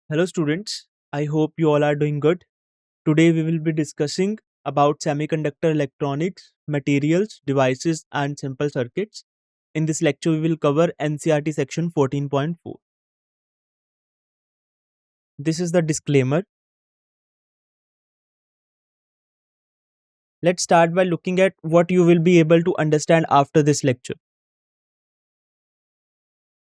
Hello students, I hope you all are doing good. Today we will be discussing about semiconductor electronics, materials, devices and simple circuits. In this lecture we will cover NCERT section 14.4. This is the disclaimer. Let's start by looking at what you will be able to understand after this lecture.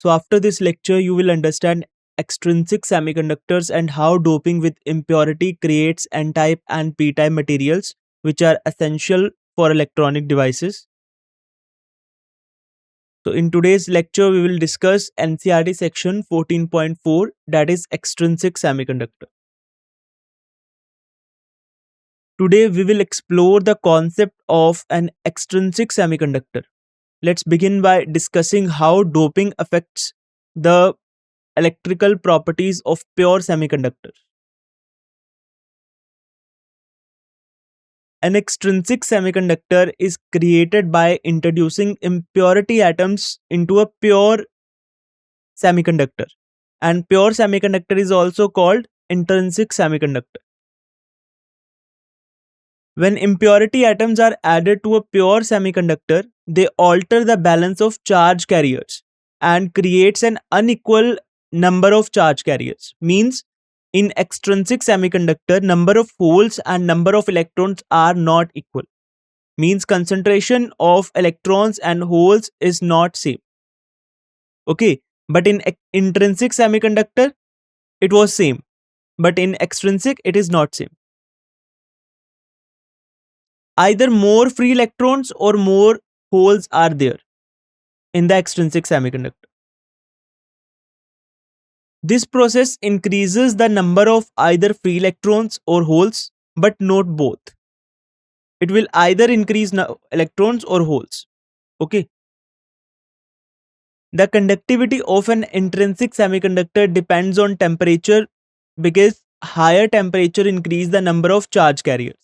So after this lecture you will understand extrinsic semiconductors and how doping with impurity creates N-type and P-type materials which are essential for electronic devices. So in today's lecture, we will discuss NCERT section 14.4, that is extrinsic semiconductor. Today we will explore the concept of an extrinsic semiconductor. Let's begin by discussing how doping affects the electrical properties of pure semiconductors. An extrinsic semiconductor is created by introducing impurity atoms into a pure semiconductor, and pure semiconductor is also called intrinsic semiconductor. When impurity atoms are added to a pure semiconductor, they alter the balance of charge carriers and creates an unequal number of charge carriers. Means in extrinsic semiconductor, number of holes and number of electrons are not equal. Means concentration of electrons and holes is not same. Okay, but in intrinsic semiconductor, it was same. But in extrinsic, it is not same. Either more free electrons or more holes are there in the extrinsic semiconductor. This process increases the number of either free electrons or holes, but not both. It will either increase electrons or holes. Okay. The conductivity of an intrinsic semiconductor depends on temperature because higher temperature increase the number of charge carriers.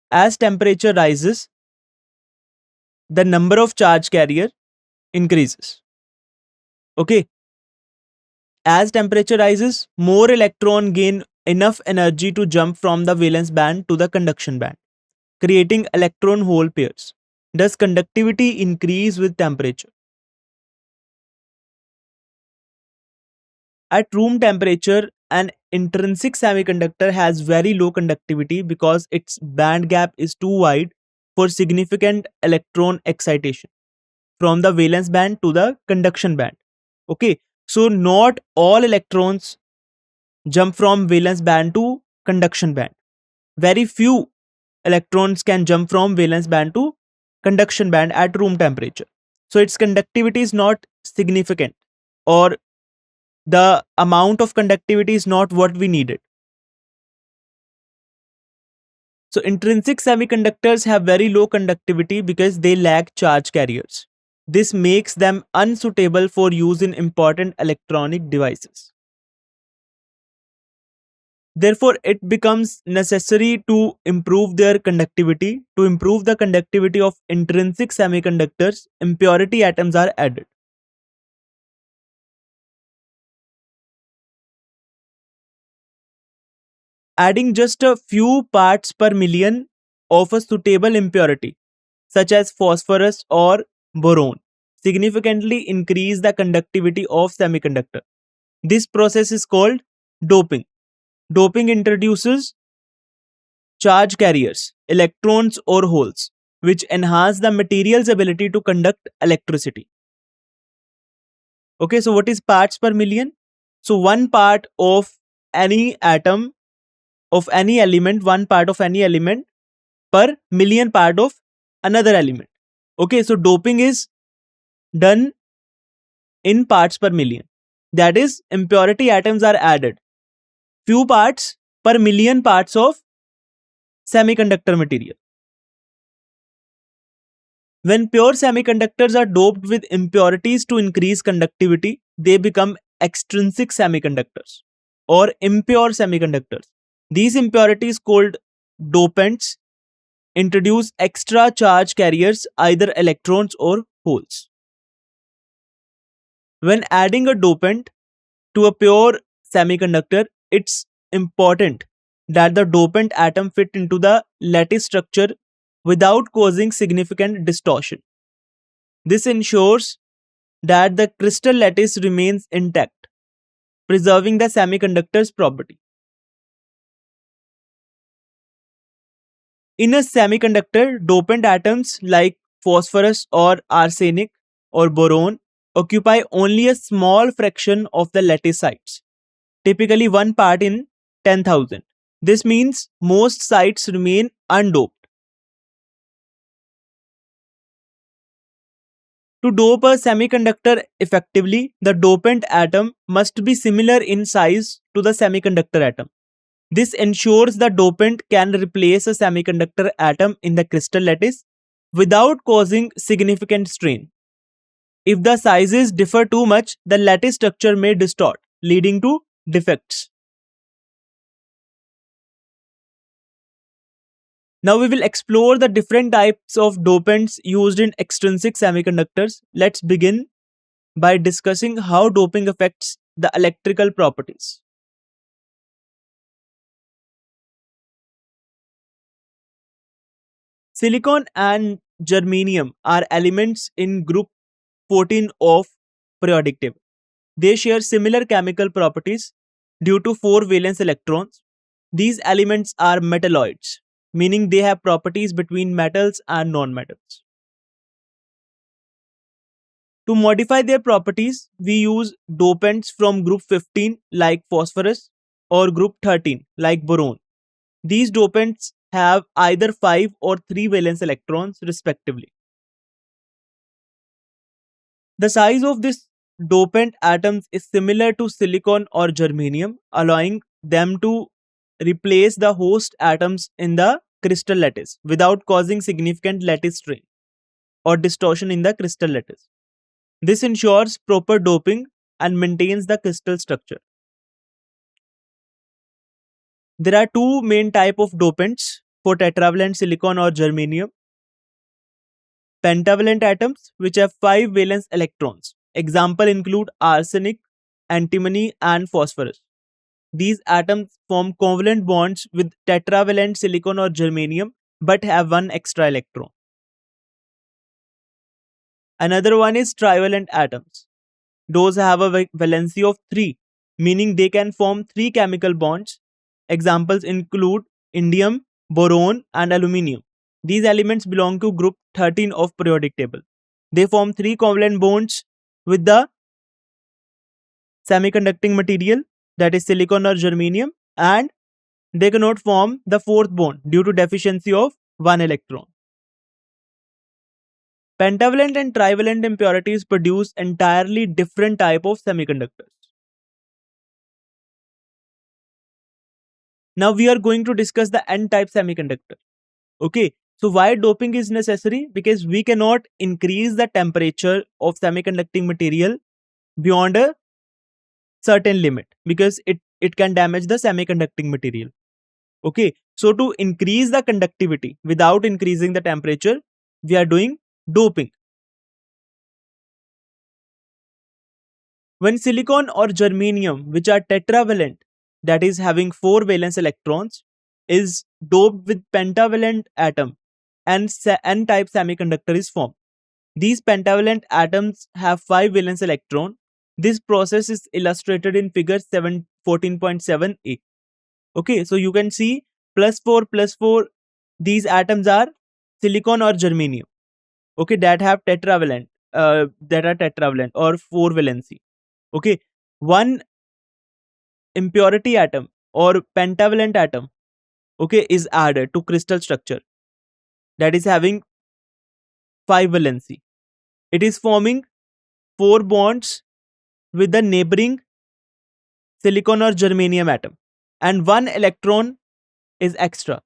As temperature rises, the number of charge carrier increases. Okay. As temperature rises, more electron gain enough energy to jump from the valence band to the conduction band, creating electron-hole pairs. Thus, conductivity increase with temperature. At room temperature, an intrinsic semiconductor has very low conductivity because its band gap is too wide for significant electron excitation from the valence band to the conduction band. Okay, so not all electrons jump from valence band to conduction band. Very few electrons can jump from valence band to conduction band at room temperature. So its conductivity is not significant, or the amount of conductivity is not what we needed. So intrinsic semiconductors have very low conductivity because they lack charge carriers. This makes them unsuitable for use in important electronic devices. Therefore, it becomes necessary to improve their conductivity. To improve the conductivity of intrinsic semiconductors, impurity atoms are added. Adding just a few parts per million of a suitable impurity, such as phosphorus or boron, significantly increase the conductivity of semiconductor. This process is called doping. Doping introduces charge carriers, electrons or holes, which enhance the material's ability to conduct electricity. Okay, so what is parts per million? So one part of any atom of any element, one part of any element per million part of another element. Okay, so doping is done in parts per million. That is, impurity atoms are added. Few parts per million parts of semiconductor material. When pure semiconductors are doped with impurities to increase conductivity, they become extrinsic semiconductors or impure semiconductors. These impurities, called dopants, introduce extra charge carriers, either electrons or holes. When adding a dopant to a pure semiconductor, it's important that the dopant atom fit into the lattice structure without causing significant distortion. This ensures that the crystal lattice remains intact, preserving the semiconductor's property. In a semiconductor, dopant atoms like phosphorus or arsenic or boron occupy only a small fraction of the lattice sites, typically 1 part in 10,000. This means most sites remain undoped. To dope a semiconductor effectively, the dopant atom must be similar in size to the semiconductor atom. This ensures the dopant can replace a semiconductor atom in the crystal lattice without causing significant strain. If the sizes differ too much, the lattice structure may distort, leading to defects. Now we will explore the different types of dopants used in extrinsic semiconductors. Let's begin by discussing how doping affects the electrical properties. Silicon and germanium are elements in group 14 of periodic table. They share similar chemical properties due to 4 valence electrons. These elements are metalloids, meaning they have properties between metals and non-metals. To modify their properties, we use dopants from group 15 like phosphorus or group 13 like boron. These dopants have either 5 or 3 valence electrons respectively. The size of these dopant atoms is similar to silicon or germanium, allowing them to replace the host atoms in the crystal lattice without causing significant lattice strain or distortion in the crystal lattice. This ensures proper doping and maintains the crystal structure. There are two main types of dopants for tetravalent silicon or germanium. Pentavalent atoms, which have 5 valence electrons. Example include arsenic, antimony, and phosphorus. These atoms form covalent bonds with tetravalent silicon or germanium but have one extra electron. Another one is trivalent atoms. Those have a valency of 3, meaning they can form 3 chemical bonds. Examples include indium, boron, and aluminium. These elements belong to group 13 of periodic table. They form 3 covalent bonds with the semiconducting material, that is silicon or germanium, and they cannot form the 4th bond due to deficiency of 1 electron. Pentavalent and trivalent impurities produce entirely different type of semiconductors. Now we are going to discuss the N-type semiconductor. Okay, so why doping is necessary? Because we cannot increase the temperature of semiconducting material beyond a certain limit because it can damage the semiconducting material. Okay, so to increase the conductivity without increasing the temperature, we are doing doping. When silicon or germanium, which are tetravalent, that is having 4 valence electrons, is doped with pentavalent atom, and N-type semiconductor is formed. These pentavalent atoms have 5 valence electron. This process is illustrated in figure 14.7a. Okay, so you can see +4, these atoms are silicon or germanium. Okay, that have tetravalent, that are tetravalent or 4 valency. Okay, one impurity atom or pentavalent atom, okay, is added to crystal structure that is having 5 valency. It is forming 4 bonds with the neighboring silicon or germanium atom, and 1 electron is extra.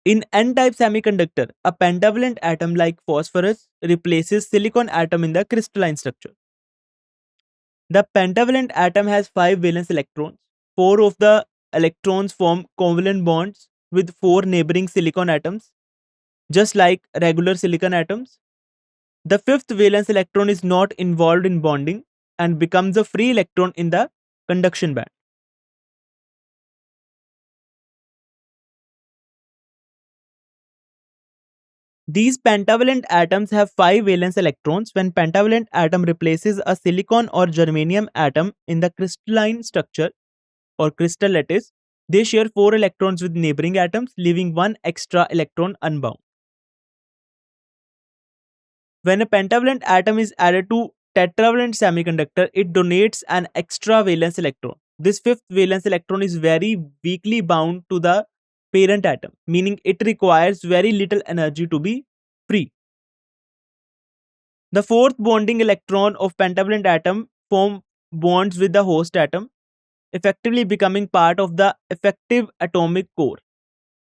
In N-type semiconductor, a pentavalent atom like phosphorus replaces silicon atom in the crystalline structure. The pentavalent atom has 5 valence electrons. 4 of the electrons form covalent bonds with 4 neighboring silicon atoms, just like regular silicon atoms. The fifth valence electron is not involved in bonding and becomes a free electron in the conduction band. These pentavalent atoms have 5 valence electrons. When pentavalent atom replaces a silicon or germanium atom in the crystalline structure or crystal lattice, they share 4 electrons with neighboring atoms, leaving 1 extra electron unbound. When a pentavalent atom is added to tetravalent semiconductor, it donates an extra valence electron. This fifth valence electron is very weakly bound to the parent atom, meaning it requires very little energy to be free. The fourth bonding electron of pentavalent atom form bonds with the host atom, effectively becoming part of the effective atomic core.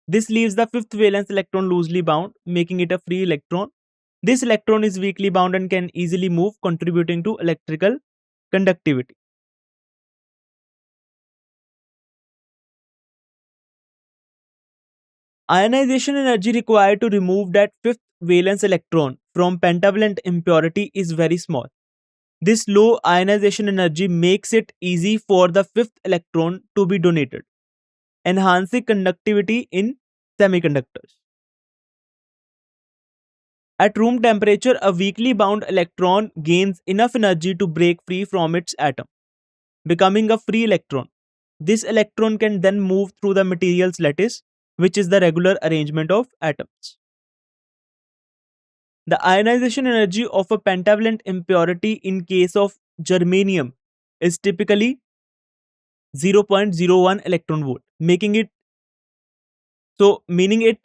This leaves the fifth valence electron loosely bound, making it a free electron. This electron is weakly bound and can easily move, contributing to electrical conductivity. Ionization energy required to remove that fifth valence electron from pentavalent impurity is very small. This low ionization energy makes it easy for the fifth electron to be donated, enhancing conductivity in semiconductors. At room temperature, a weakly bound electron gains enough energy to break free from its atom, becoming a free electron. This electron can then move through the material's lattice, which is the regular arrangement of atoms. The ionization energy of a pentavalent impurity in case of germanium is typically 0.01 electron volt, meaning it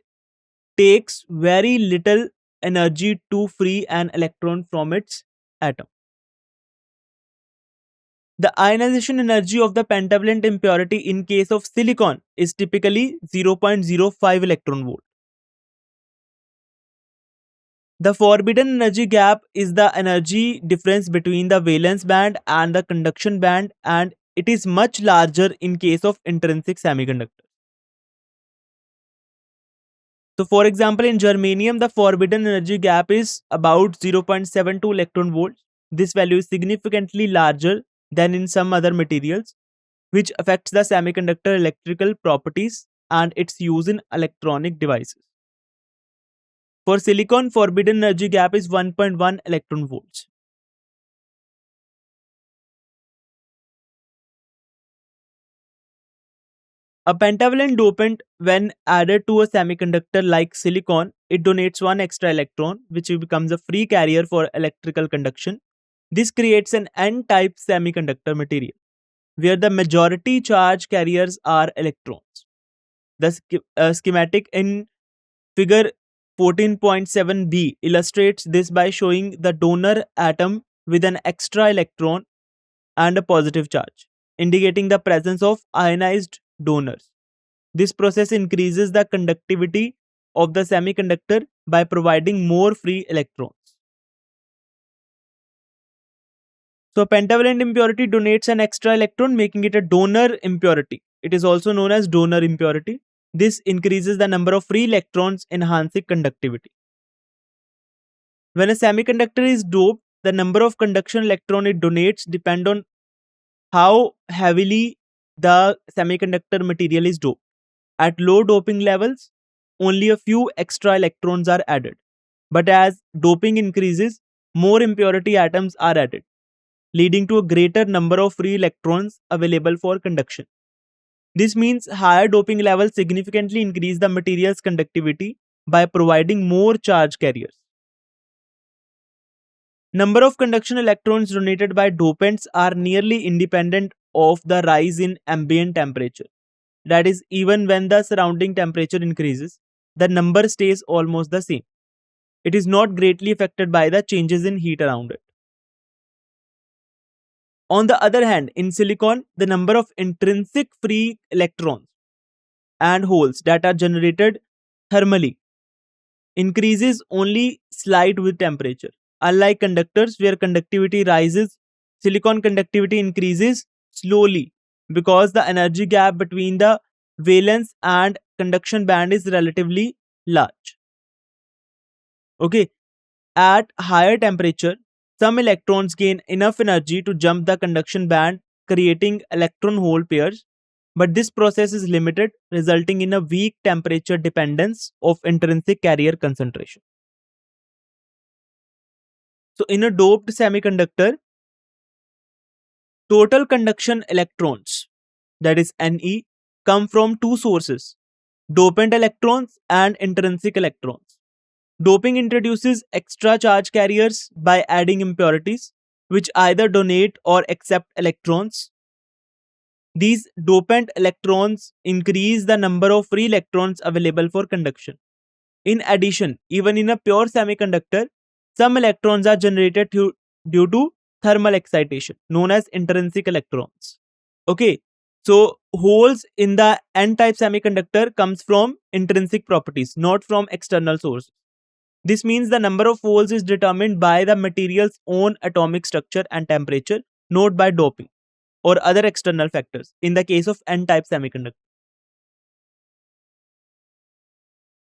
takes very little energy to free an electron from its atom. The ionization energy of the pentavalent impurity in case of silicon is typically 0.05 electron volt. The forbidden energy gap is the energy difference between the valence band and the conduction band, and it is much larger in case of intrinsic semiconductor. So for example, in germanium, the forbidden energy gap is about 0.72 electron volts. This value is significantly larger than in some other materials, which affects the semiconductor electrical properties and its use in electronic devices. For silicon, forbidden energy gap is 1.1 electron volts. A pentavalent dopant, when added to a semiconductor like silicon, it donates one extra electron, which becomes a free carrier for electrical conduction. This creates an N-type semiconductor material, where the majority charge carriers are electrons. The schematic in figure 14.7b illustrates this by showing the donor atom with an extra electron and a positive charge, indicating the presence of ionized donors. This process increases the conductivity of the semiconductor by providing more free electrons. So, pentavalent impurity donates an extra electron, making it a donor impurity. It is also known as donor impurity. This increases the number of free electrons, enhancing conductivity. When a semiconductor is doped, the number of conduction electron it donates depend on how heavily the semiconductor material is doped. At low doping levels, only a few extra electrons are added. But as doping increases, more impurity atoms are added, leading to a greater number of free electrons available for conduction. This means higher doping levels significantly increase the material's conductivity by providing more charge carriers. Number of conduction electrons donated by dopants are nearly independent of the rise in ambient temperature. That is, even when the surrounding temperature increases, the number stays almost the same. It is not greatly affected by the changes in heat around it. On the other hand, in silicon, the number of intrinsic free electrons and holes that are generated thermally increases only slight with temperature. Unlike conductors where conductivity rises, silicon conductivity increases slowly because the energy gap between the valence and conduction band is relatively large. Okay, At higher temperature, some electrons gain enough energy to jump the conduction band, creating electron-hole pairs, but this process is limited, resulting in a weak temperature dependence of intrinsic carrier concentration. So in a doped semiconductor, total conduction electrons, that is Ne, come from two sources, dopant electrons and intrinsic electrons. Doping introduces extra charge carriers by adding impurities, which either donate or accept electrons. These dopant electrons increase the number of free electrons available for conduction. In addition, even in a pure semiconductor, some electrons are generated due to thermal excitation, known as intrinsic electrons. Okay, so holes in the N-type semiconductor comes from intrinsic properties, not from external sources. This means the number of holes is determined by the material's own atomic structure and temperature, not by doping or other external factors in the case of N-type semiconductor.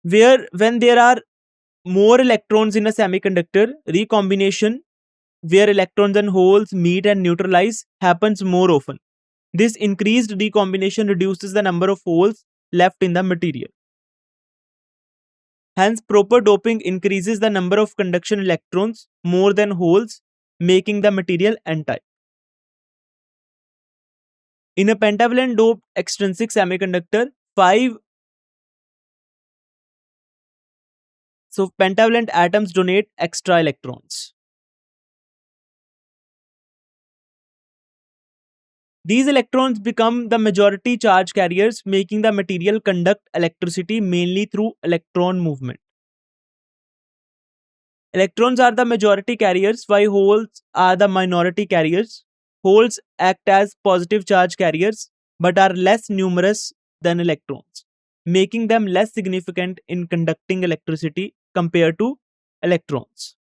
When there are more electrons in a semiconductor, recombination, where electrons and holes meet and neutralize, happens more often. This increased recombination reduces the number of holes left in the material. Hence, proper doping increases the number of conduction electrons more than holes, making the material N-type. In a pentavalent doped extrinsic semiconductor, pentavalent atoms donate extra electrons. These electrons become the majority charge carriers, making the material conduct electricity mainly through electron movement. Electrons are the majority carriers, while holes are the minority carriers. Holes act as positive charge carriers but are less numerous than electrons, making them less significant in conducting electricity compared to electrons.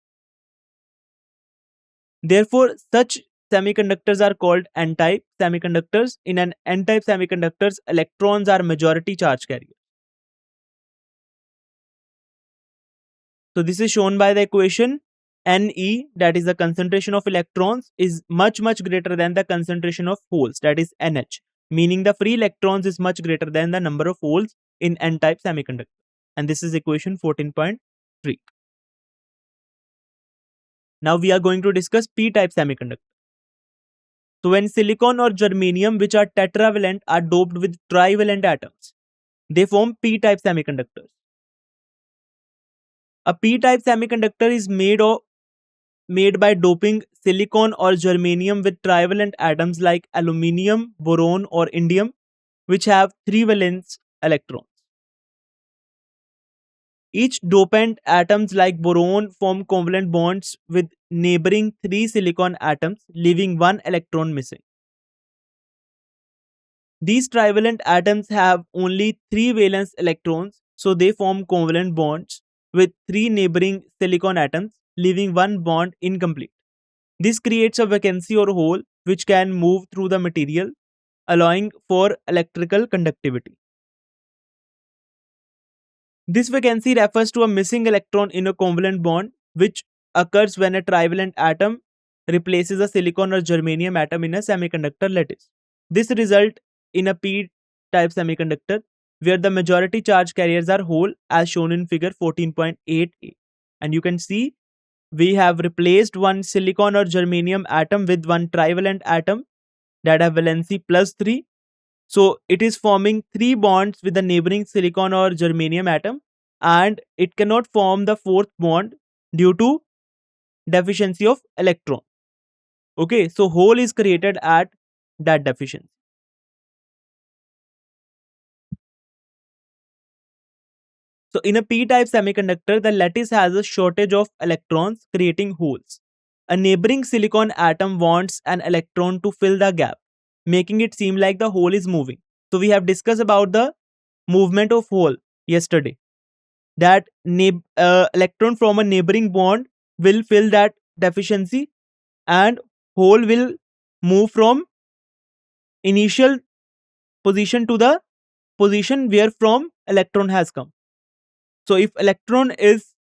Therefore, such semiconductors are called N-type semiconductors. In an N-type semiconductors, electrons are majority charge carriers. So this is shown by the equation. Ne, that is the concentration of electrons, is much greater than the concentration of holes, that is NH, meaning the free electrons is much greater than the number of holes in N-type semiconductor. And this is equation 14.3. Now we are going to discuss P-type semiconductor. So when silicon or germanium, which are tetravalent, are doped with trivalent atoms, they form P-type semiconductors. A P-type semiconductor is made by doping silicon or germanium with trivalent atoms like aluminium, boron, or indium, which have 3 valence electrons. Each dopant atoms like boron form covalent bonds with neighboring 3 silicon atoms, leaving 1 electron missing. These trivalent atoms have only 3 valence electrons, so they form covalent bonds with 3 neighboring silicon atoms, leaving 1 bond incomplete. This creates a vacancy or hole which can move through the material, allowing for electrical conductivity. This vacancy refers to a missing electron in a covalent bond, which occurs when a trivalent atom replaces a silicon or germanium atom in a semiconductor lattice. This results in a P-type semiconductor where the majority charge carriers are whole, as shown in figure 14.8a. And you can see we have replaced one silicon or germanium atom with one trivalent atom that have valency +3. So it is forming 3 bonds with the neighboring silicon or germanium atom, and it cannot form the 4th bond due to deficiency of electron. Okay, so hole is created at that deficiency. So in a P-type semiconductor, the lattice has a shortage of electrons, creating holes. A neighboring silicon atom wants an electron to fill the gap, making it seem like the hole is moving. So we have discussed about the movement of hole yesterday. That electron from a neighboring bond will fill that deficiency, and hole will move from initial position to the position where from electron has come. So if electron is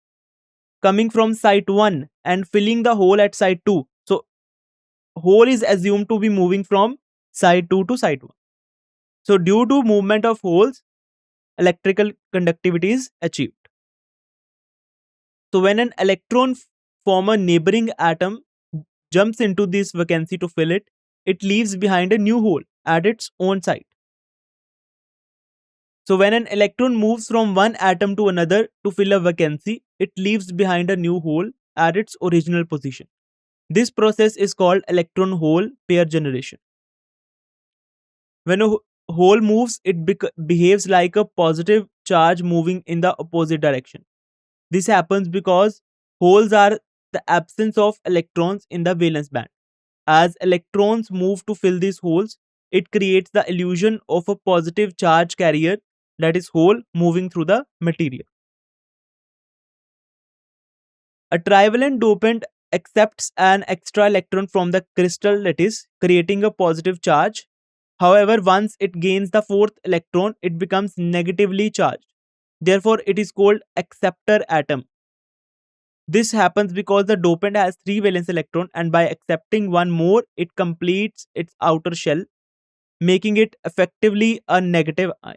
coming from site 1 and filling the hole at site 2. So hole is assumed to be moving from site 2 to site 1. So due to movement of holes, electrical conductivity is achieved. So when an electron from a neighboring atom jumps into this vacancy to fill it, it leaves behind a new hole at its own site. So when an electron moves from one atom to another to fill a vacancy, it leaves behind a new hole at its original position. This process is called electron-hole pair generation. When a hole moves, it behaves like a positive charge moving in the opposite direction. This happens because holes are the absence of electrons in the valence band. As electrons move to fill these holes, it creates the illusion of a positive charge carrier, that is hole, moving through the material. A trivalent dopant accepts an extra electron from the crystal lattice, creating a positive charge. However, once it gains the fourth electron, it becomes negatively charged. Therefore, it is called acceptor atom. This happens because the dopant has 3 valence electrons, and by accepting one more, it completes its outer shell, making it effectively a negative ion.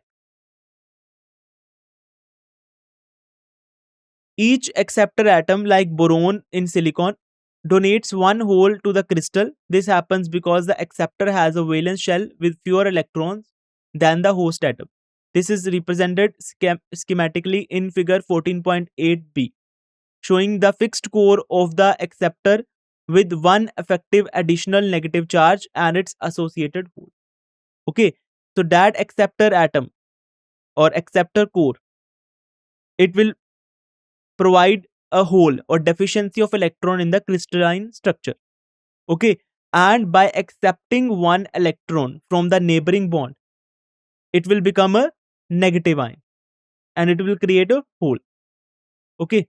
Each acceptor atom, like boron in silicon, donates one hole to the crystal. This happens because the acceptor has a valence shell with fewer electrons than the host atom. This is represented schematically in figure 14.8b, showing the fixed core of the acceptor with one effective additional negative charge and its associated hole. Okay, so that acceptor atom or acceptor core, it will provide a hole or deficiency of electron in the crystalline structure. Okay, and by accepting one electron from the neighboring bond, it will become a negative ion and it will create a hole. Okay,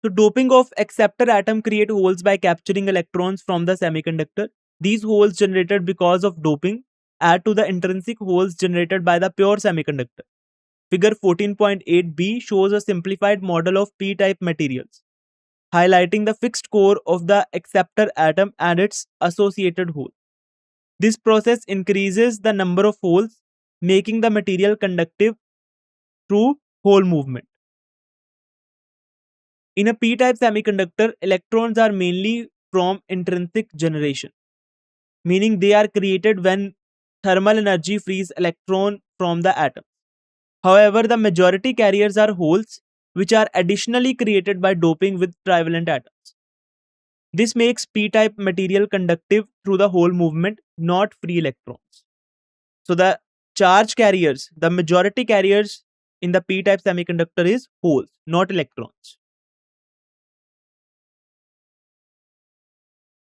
so doping of acceptor atom create holes by capturing electrons from the semiconductor. These holes generated because of doping add to the intrinsic holes generated by the pure semiconductor. Figure 14.8b shows a simplified model of p-type materials, highlighting the fixed core of the acceptor atom and its associated hole. This process increases the number of holes, making the material conductive through hole movement. In a p-type semiconductor, electrons are mainly from intrinsic generation, meaning they are created when thermal energy frees electron from the atom. However, the majority carriers are holes, which are additionally created by doping with trivalent atoms. This makes p-type material conductive through the hole movement, not free electrons. So the charge carriers, the majority carriers in the p-type semiconductor is holes, not electrons.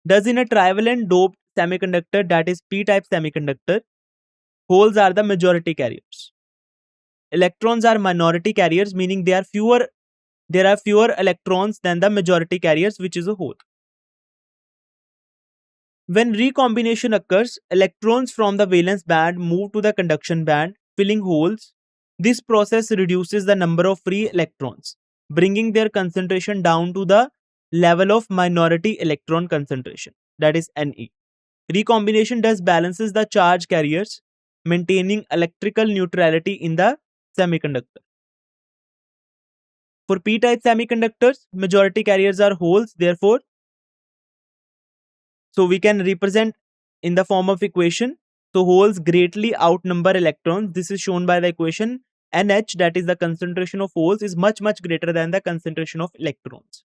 Thus, in a trivalent doped semiconductor, that is p-type semiconductor, holes are the majority carriers. Electrons are minority carriers, meaning there are fewer electrons than the majority carriers, which is a hole. When recombination occurs, electrons from the valence band move to the conduction band, filling holes. This process reduces the number of free electrons, bringing their concentration down to the level of minority electron concentration, that is Ne. Recombination thus balances the charge carriers, maintaining electrical neutrality in the semiconductor. For p-type semiconductors, majority carriers are holes, therefore, so we can represent in the form of equation. So holes greatly outnumber electrons. This is shown by the equation NH, that is the concentration of holes is much greater than the concentration of electrons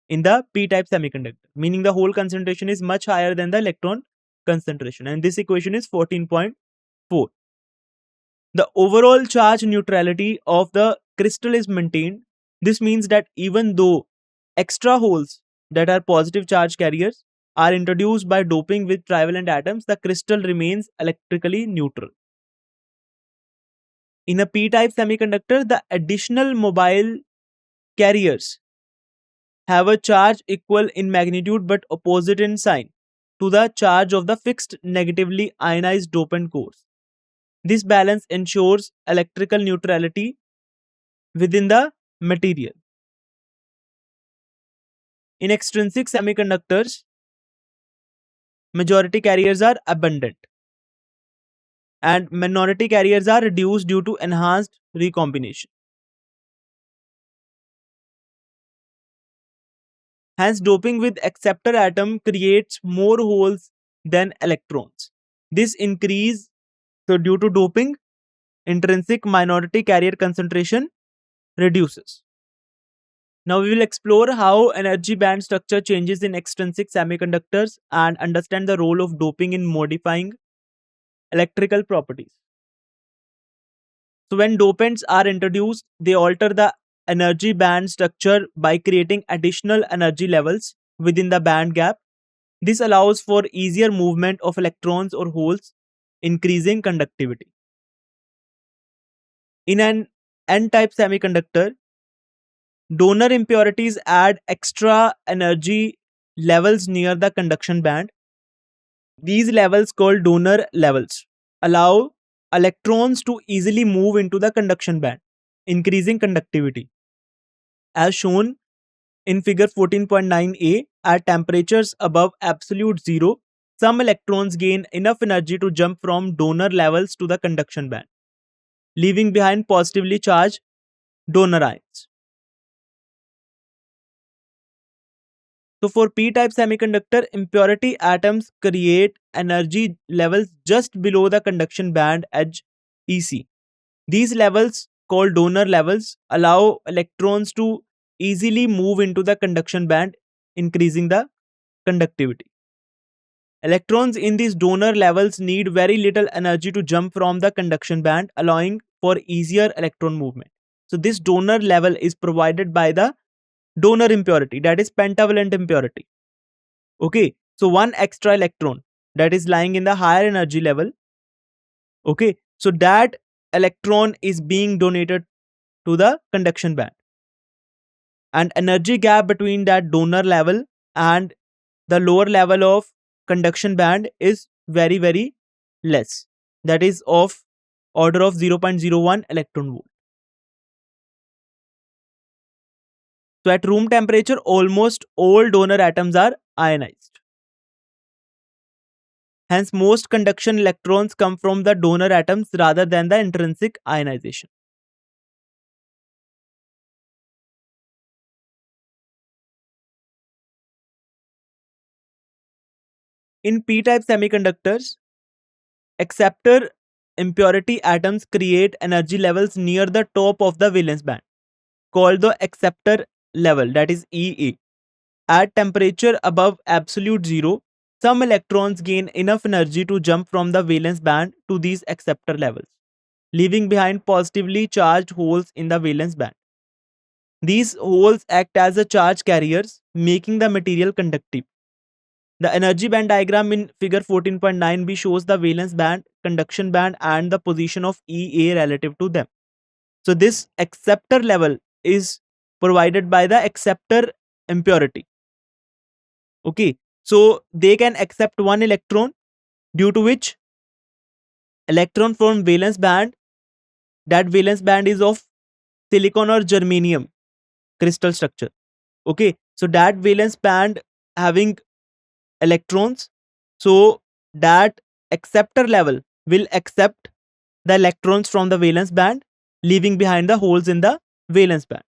in the p-type semiconductor, meaning the hole concentration is much higher than the electron concentration, and this equation is 14.4. The overall charge neutrality of the crystal is maintained. This means that even though extra holes that are positive charge carriers are introduced by doping with trivalent atoms, the crystal remains electrically neutral. In a p-type semiconductor, the additional mobile carriers have a charge equal in magnitude but opposite in sign to the charge of the fixed negatively ionized dopant cores. This balance ensures electrical neutrality within the material. In extrinsic semiconductors, majority carriers are abundant and minority carriers are reduced due to enhanced recombination. Hence, doping with acceptor atom creates more holes than electrons. This increase, so due to doping, intrinsic minority carrier concentration reduces. Now we will explore how energy band structure changes in extrinsic semiconductors and understand the role of doping in modifying electrical properties. So when dopants are introduced, they alter the energy band structure by creating additional energy levels within the band gap. This allows for easier movement of electrons or holes, increasing conductivity. In an N-type semiconductor, donor impurities add extra energy levels near the conduction band. These levels, called donor levels, allow electrons to easily move into the conduction band, increasing conductivity. As shown in figure 14.9a, at temperatures above absolute zero, some electrons gain enough energy to jump from donor levels to the conduction band, leaving behind positively charged donor ions. So for p-type semiconductor, impurity atoms create energy levels just below the conduction band edge EC. These levels, called donor levels, allow electrons to easily move into the conduction band, increasing the conductivity. Electrons in these donor levels need very little energy to jump from the conduction band, allowing for easier electron movement. So this donor level is provided by the donor impurity, that is pentavalent impurity. Okay, so one extra electron that is lying in the higher energy level. Okay, so that electron is being donated to the conduction band, and energy gap between that donor level and the lower level of conduction band is very less, that is of order of 0.01 electron volt. So at room temperature, almost all donor atoms are ionized. Hence most conduction electrons come from the donor atoms rather than the intrinsic ionization. In p-type semiconductors, acceptor impurity atoms create energy levels near the top of the valence band, called the acceptor level, that is EA. At temperature above absolute zero, some electrons gain enough energy to jump from the valence band to these acceptor levels, leaving behind positively charged holes in the valence band. These holes act as a charge carriers, making the material conductive. The energy band diagram in figure 14.9b shows the valence band, conduction band, and the position of EA relative to them. So this acceptor level is provided by the acceptor impurity. Okay, so they can accept one electron, due to which electron from valence band, that valence band is of silicon or germanium crystal structure. Okay, so that valence band having electrons, so that acceptor level will accept the electrons from the valence band, leaving behind the holes in the valence band.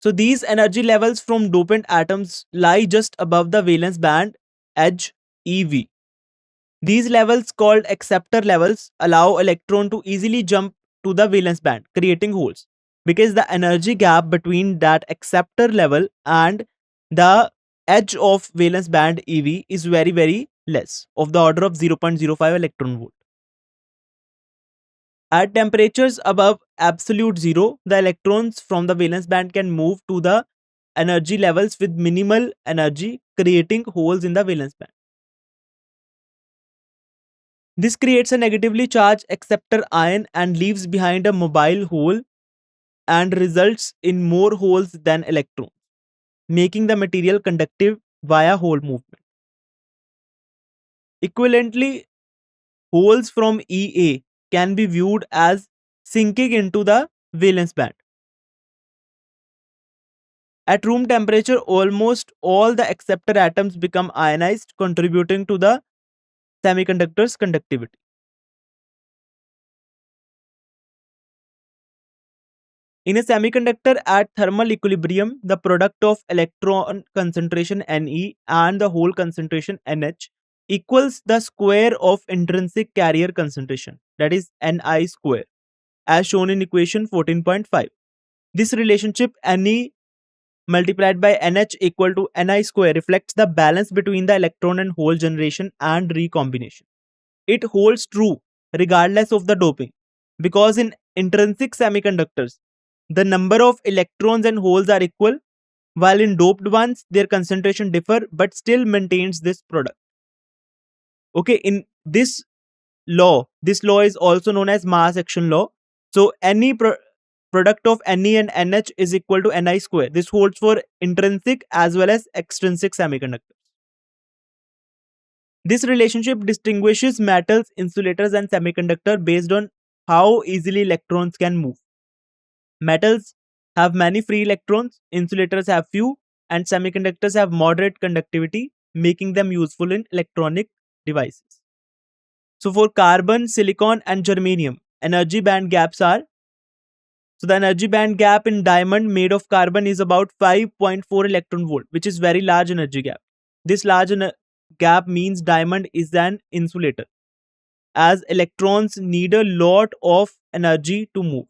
So these energy levels from dopant atoms lie just above the valence band edge EV. These levels, called acceptor levels, allow electron to easily jump to the valence band, creating holes, because the energy gap between that acceptor level and the edge of valence band EV is very less, of the order of 0.05 electron volt. At temperatures above absolute zero, the electrons from the valence band can move to the energy levels with minimal energy, creating holes in the valence band. This creates a negatively charged acceptor ion and leaves behind a mobile hole and results in more holes than electrons, making the material conductive via hole movement. Equivalently, holes from EA can be viewed as sinking into the valence band. At room temperature, almost all the acceptor atoms become ionized, contributing to the semiconductor's conductivity. In a semiconductor at thermal equilibrium, the product of electron concentration Ne and the hole concentration Nh equals the square of intrinsic carrier concentration, that is Ni square, as shown in equation 14.5. This relationship Ne multiplied by Nh equal to Ni square reflects the balance between the electron and hole generation and recombination. It holds true regardless of the doping, because in intrinsic semiconductors, the number of electrons and holes are equal, while in doped ones, their concentration differ but still maintains this product. Okay, in this law is also known as mass action law. So any product of Ne and Nh is equal to Ni square. This holds for intrinsic as well as extrinsic semiconductors. This relationship distinguishes metals, insulators, and semiconductor based on how easily electrons can move. Metals have many free electrons, insulators have few, and semiconductors have moderate conductivity, making them useful in electronic devices. So for carbon, silicon, and germanium, energy band gaps are, so the energy band gap in diamond made of carbon is about 5.4 electron volt, which is very large energy gap. This large gap means diamond is an insulator, as electrons need a lot of energy to move.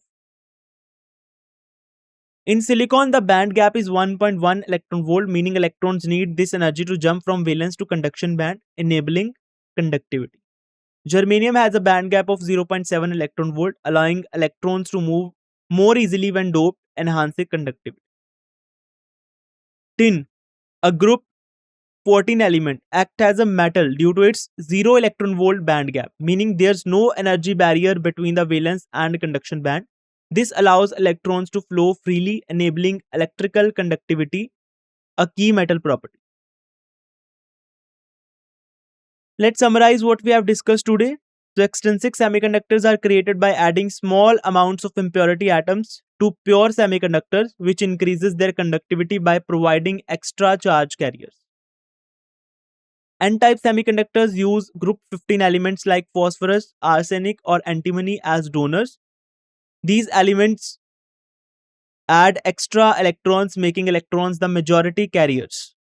In silicon, the band gap is 1.1 electron volt, meaning electrons need this energy to jump from valence to conduction band, enabling conductivity. Germanium has a band gap of 0.7 electron volt, allowing electrons to move more easily when doped, enhancing conductivity. Tin, a group 14 element, acts as a metal due to its 0 electron volt band gap, meaning there's no energy barrier between the valence and conduction band. This allows electrons to flow freely, enabling electrical conductivity, a key metal property. Let's summarize what we have discussed today. So extrinsic semiconductors are created by adding small amounts of impurity atoms to pure semiconductors, which increases their conductivity by providing extra charge carriers. N-type semiconductors use group 15 elements like phosphorus, arsenic, or antimony as donors. These elements add extra electrons, making electrons the majority carriers.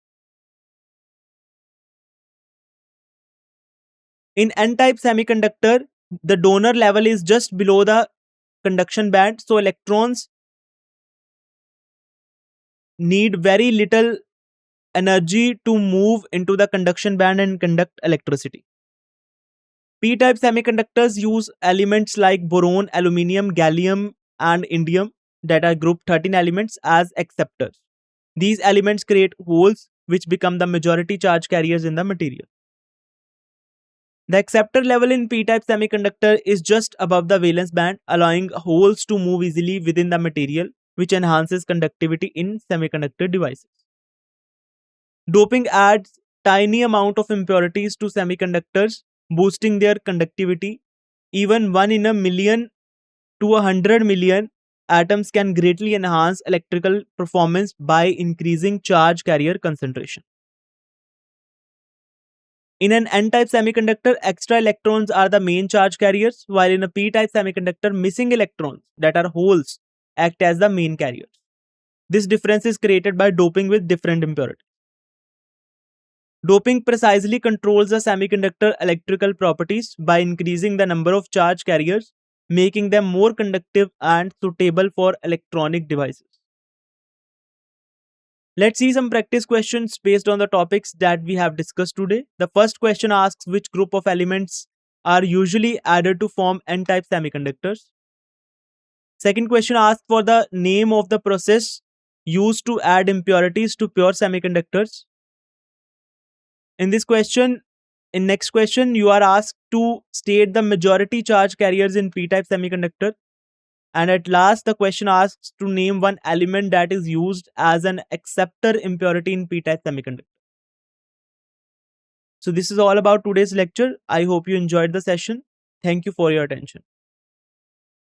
In N-type semiconductor, the donor level is just below the conduction band, so electrons need very little energy to move into the conduction band and conduct electricity. P-type semiconductors use elements like boron, aluminium, gallium, and indium, that are group 13 elements, as acceptors. These elements create holes which become the majority charge carriers in the material. The acceptor level in P-type semiconductor is just above the valence band, allowing holes to move easily within the material, which enhances conductivity in semiconductor devices. Doping adds tiny amount of impurities to semiconductors, boosting their conductivity. Even 1 in a million to 100 million atoms can greatly enhance electrical performance by increasing charge carrier concentration. In an N-type semiconductor, extra electrons are the main charge carriers, while in a P-type semiconductor, missing electrons, that are holes, act as the main carriers. This difference is created by doping with different impurities. Doping precisely controls the semiconductor electrical properties by increasing the number of charge carriers, making them more conductive and suitable for electronic devices. Let's see some practice questions based on the topics that we have discussed today. The first question asks which group of elements are usually added to form N-type semiconductors. Second question asks for the name of the process used to add impurities to pure semiconductors. In next question, you are asked to state the majority charge carriers in P-type semiconductor. And at last, the question asks to name one element that is used as an acceptor impurity in P-type semiconductor. So this is all about today's lecture. I hope you enjoyed the session. Thank you for your attention.